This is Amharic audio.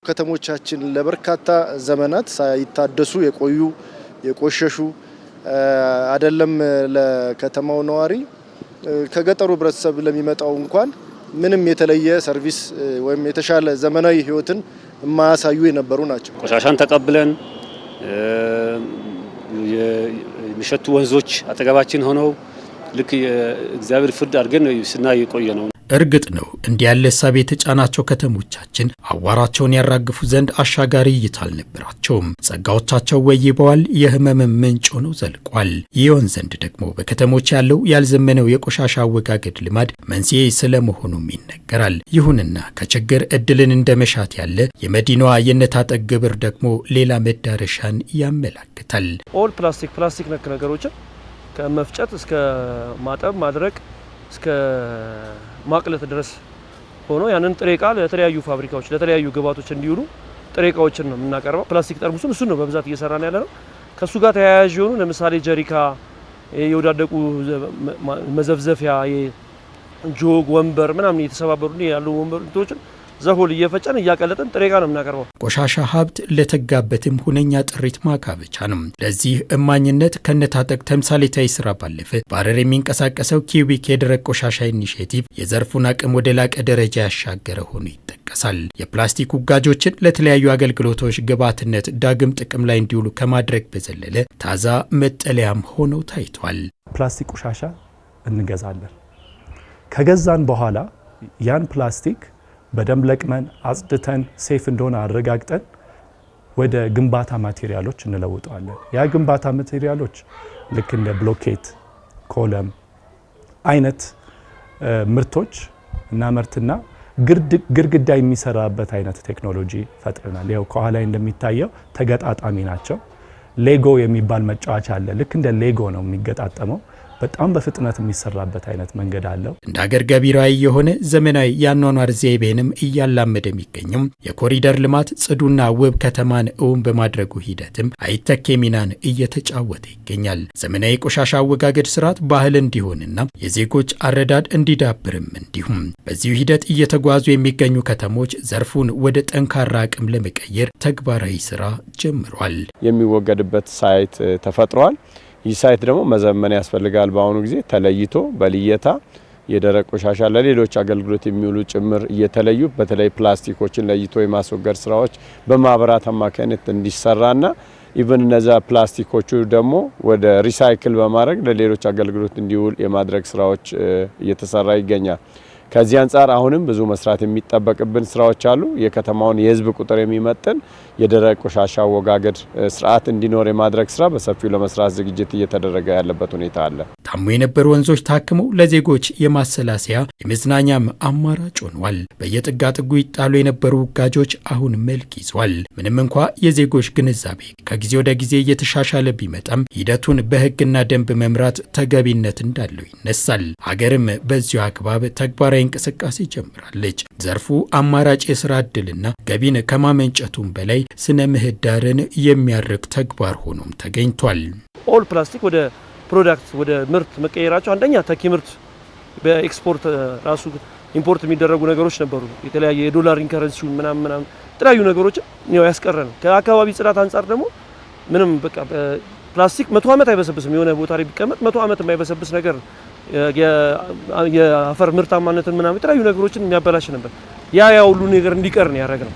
ከተሞቻችን ለበርካታ ዘመናት ሳይታደሱ የቆዩ የቆሸሹ አይደለም ለከተማው ነዋሪ ከገጠሩ ህብረተሰብ ለሚመጣው እንኳን ምንም የተለየ ሰርቪስ ወይም የተሻለ ዘመናዊ ህይወትን የማያሳዩ የነበሩ ናቸው። ቆሻሻን ተቀብለን የሚሸቱ ወንዞች አጠገባችን ሆነው ልክ የእግዚአብሔር ፍርድ አድርገን ስናይ የቆየ ነው። እርግጥ ነው እንዲህ ያለ እሳቤ የተጫናቸው ከተሞቻችን አዋራቸውን ያራግፉ ዘንድ አሻጋሪ እይታ አልነበራቸውም። ጸጋዎቻቸው ወይበዋል፣ የህመም ምንጭ ሆነው ዘልቋል። ይሆን ዘንድ ደግሞ በከተሞች ያለው ያልዘመነው የቆሻሻ አወጋገድ ልማድ መንስኤ ስለመሆኑም ይነገራል። ይሁንና ከችግር እድልን እንደመሻት ያለ የመዲናዋ የነታጠቅ ግብር ደግሞ ሌላ መዳረሻን ያመላክታል። ኦል ፕላስቲክ ነክ ነገሮችን ከመፍጨት እስከ ማጠብ ማድረቅ እስከ ማቅለጥ ድረስ ሆኖ ያንን ጥሬ ዕቃ ለተለያዩ ፋብሪካዎች ለተለያዩ ግብአቶች እንዲውሉ ጥሬ ዕቃዎችን ነው የምናቀርበው። ፕላስቲክ ጠርሙሱን እሱን ነው በብዛት እየሰራን ያለ ነው። ከሱ ጋር ተያያዥ የሆኑ ለምሳሌ ጀሪካ፣ የወዳደቁ መዘፍዘፊያ፣ ጆግ፣ ወንበር ምናምን የተሰባበሩ ያሉ ወንበሮችን ዘሆል እየፈጨን እያቀለጠን ጥሬ ዕቃ ነው የምናቀርበው። ቆሻሻ ሀብት ለተጋበትም ሁነኛ ጥሪት ማካበቻ ነው። ለዚህ እማኝነት ከነታጠቅ ተምሳሌታዊ ስራ ባለፈ በሐረር የሚንቀሳቀሰው ኪዩቢክ የደረቅ ቆሻሻ ኢኒሼቲቭ የዘርፉን አቅም ወደ ላቀ ደረጃ ያሻገረ ሆኖ ይጠቀሳል። የፕላስቲክ ውጋጆችን ለተለያዩ አገልግሎቶች ግብዓትነት ዳግም ጥቅም ላይ እንዲውሉ ከማድረግ በዘለለ ታዛ መጠለያም ሆነው ታይቷል። ፕላስቲክ ቆሻሻ እንገዛለን። ከገዛን በኋላ ያን ፕላስቲክ በደንብ ለቅመን አጽድተን ሴፍ እንደሆነ አረጋግጠን ወደ ግንባታ ማቴሪያሎች እንለውጠዋለን። ያ ግንባታ ማቴሪያሎች ልክ እንደ ብሎኬት፣ ኮለም አይነት ምርቶች እናመርትና ግድግዳ የሚሰራበት አይነት ቴክኖሎጂ ፈጥረናል። ይኸው ከኋላ እንደሚታየው ተገጣጣሚ ናቸው። ሌጎ የሚባል መጫወቻ አለ። ልክ እንደ ሌጎ ነው የሚገጣጠመው። በጣም በፍጥነት የሚሰራበት አይነት መንገድ አለው። እንደ ሀገር ገቢራዊ የሆነ ዘመናዊ የአኗኗር ዘይቤንም እያላመደ የሚገኝም የኮሪደር ልማት ጽዱና ውብ ከተማን እውን በማድረጉ ሂደትም አይተኬ ሚናን እየተጫወተ ይገኛል። ዘመናዊ ቆሻሻ አወጋገድ ስርዓት ባህል እንዲሆንና የዜጎች አረዳድ እንዲዳብርም እንዲሁም በዚሁ ሂደት እየተጓዙ የሚገኙ ከተሞች ዘርፉን ወደ ጠንካራ አቅም ለመቀየር ተግባራዊ ስራ ጀምሯል። የሚወገድበት ሳይት ተፈጥሯል። ይህ ሳይት ደግሞ መዘመን ያስፈልጋል። በአሁኑ ጊዜ ተለይቶ በልየታ የደረቅ ቆሻሻ ለሌሎች አገልግሎት የሚውሉ ጭምር እየተለዩ በተለይ ፕላስቲኮችን ለይቶ የማስወገድ ስራዎች በማህበራት አማካኝነት እንዲሰራና ኢቭን እነዛ ፕላስቲኮቹ ደግሞ ወደ ሪሳይክል በማድረግ ለሌሎች አገልግሎት እንዲውል የማድረግ ስራዎች እየተሰራ ይገኛል። ከዚህ አንጻር አሁንም ብዙ መስራት የሚጠበቅብን ስራዎች አሉ። የከተማውን የህዝብ ቁጥር የሚመጥን የደረቅ ቆሻሻ አወጋገድ ስርዓት እንዲኖር የማድረግ ስራ በሰፊው ለመስራት ዝግጅት እየተደረገ ያለበት ሁኔታ አለ። ታሙ የነበሩ ወንዞች ታክመው ለዜጎች የማሰላሰያ የመዝናኛም አማራጭ ሆኗል። በየጥጋጥጉ ይጣሉ የነበሩ ውጋጆች አሁን መልክ ይዟል። ምንም እንኳ የዜጎች ግንዛቤ ከጊዜ ወደ ጊዜ እየተሻሻለ ቢመጣም ሂደቱን በህግና ደንብ መምራት ተገቢነት እንዳለው ይነሳል። ሀገርም በዚሁ አግባብ ተግባራዊ እንቅስቃሴ ጀምራለች። ዘርፉ አማራጭ የስራ ዕድልና ገቢን ከማመንጨቱም በላይ ስነ ምህዳርን የሚያርቅ ተግባር ሆኖም ተገኝቷል። ኦል ፕላስቲክ ወደ ፕሮዳክት ወደ ምርት መቀየራቸው አንደኛ ተኪ ምርት በኤክስፖርት ራሱ ኢምፖርት የሚደረጉ ነገሮች ነበሩ። የተለያየ የዶላር ኢንከረንሲውን ምናምን የተለያዩ ነገሮች ነው ያስቀረን። ከአካባቢ ጽዳት አንጻር ደግሞ ምንም በቃ ፕላስቲክ 100 ዓመት አይበሰብስም። የሆነ ቦታ ላይ ቢቀመጥ 100 ዓመት የማይበሰብስ ነገር የአፈር ምርታማነትን ምናምን የተለያዩ ነገሮችን የሚያበላሽ ነበር። ያ ሁሉ ነገር እንዲቀር ነው ያደረግነው።